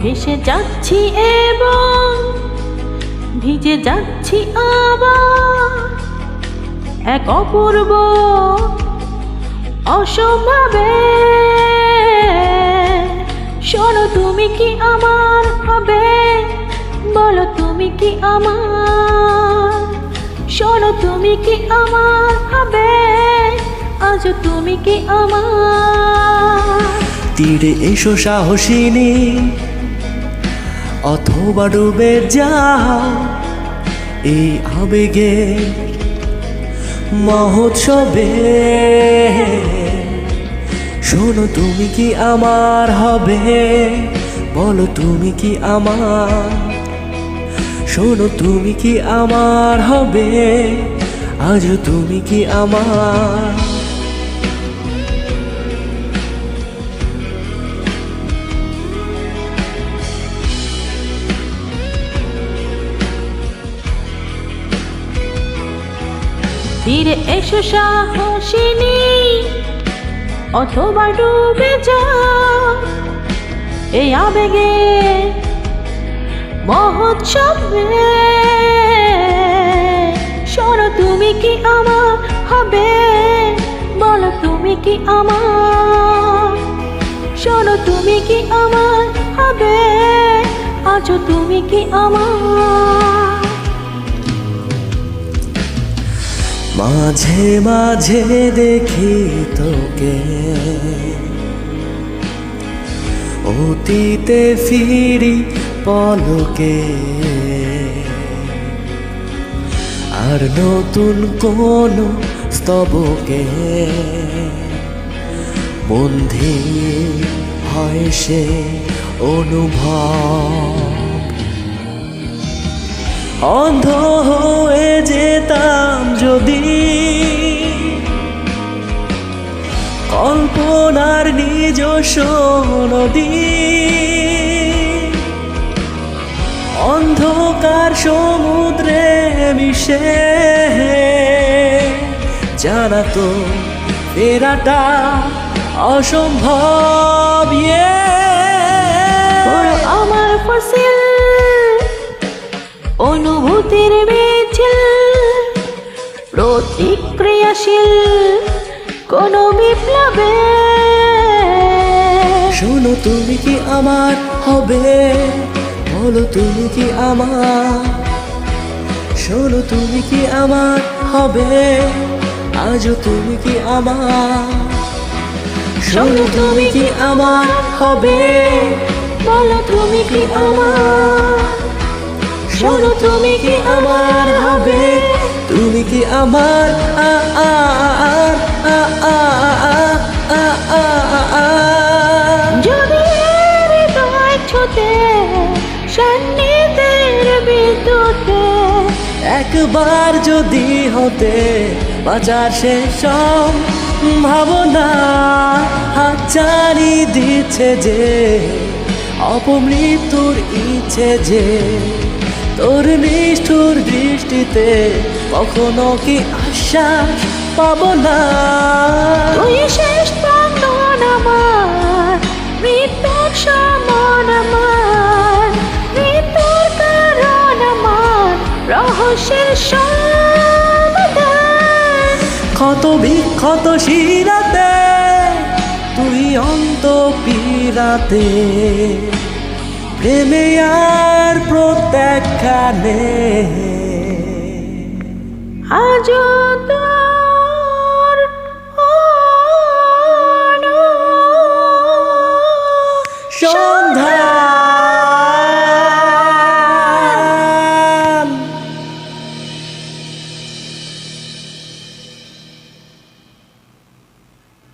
ভেসে যাচ্ছি এবং ভিজে যাচ্ছি আবার এক অপূর্ব অসম্ভবে। শোনো তুমি কি আমার হবে, বলো তুমি কি আমার। শোনো তুমি কি আমার হবে, আজ তুমি কি আমার। তীরে এসো সাহসিনী, অথবা ডুবে যাও এই আবেগে মহোৎসবে। শোনো তুমি কি আমার হবে, বলো তুমি কি আমার। শোনো তুমি কি আমার হবে, আজ তুমি কি আমার। তীরে এসো সাহসিনী, অথবা ডুবে যাও এই আবেগে মহোৎসবে। শোনো তুমি কি আমার হবে, বলো তুমি কি আমার। শোনো তুমি কি আমার হবে, আজ তুমি কি আমার। মাঝে মাঝে দেখি তোকে অতীতে ফিরি পলকে, আর নতুন কোন স্তবকে বন্ধি হয় সে অনুভব। অন্ধ হয়ে যেতাম যদি কল্পনার নিজস্ব নদী, অন্ধকার সমুদ্রে মিশে জানাতো ফেরাটা অসম্ভব। আমার ফসিল অনুভূতির মিছিল, প্রতিক্রিয়াশীল কোন বিপ্লবে। শোনো তুমি কি আমার হবে, বলো তুমি কি আমার। শোনো তুমি কি আমার হবে, আজও তুমি কি আমার। শোনো তুমি কি আমার হবে, বলো তুমি কি আমার। শোনো তুমি কি আমার হবে, তুমি কি আমার। যদি হৃদয় ছুতে সান্নিধ্যের বিদ্যুতে, একবার যদি হতে বাঁচার শেষ ভাবনা হাতছানি দিচ্ছে যে অপমৃত্যুর ইচ্ছে যে, তোর নিষ্ঠুর দৃষ্টিতে কখনো কি আশ্বাস পাবো না। তুই শেষ প্রাঙ্গণ আমার, মৃত্যুর সমান আমার, মৃত্যুর কারণ আমার, রহস্যের সমাধান। ক্ষত বিক্ষত শিরাতে তুই অন্ত পীড়াতে, প্রেমে আর প্রত্যাখ্যানে আজও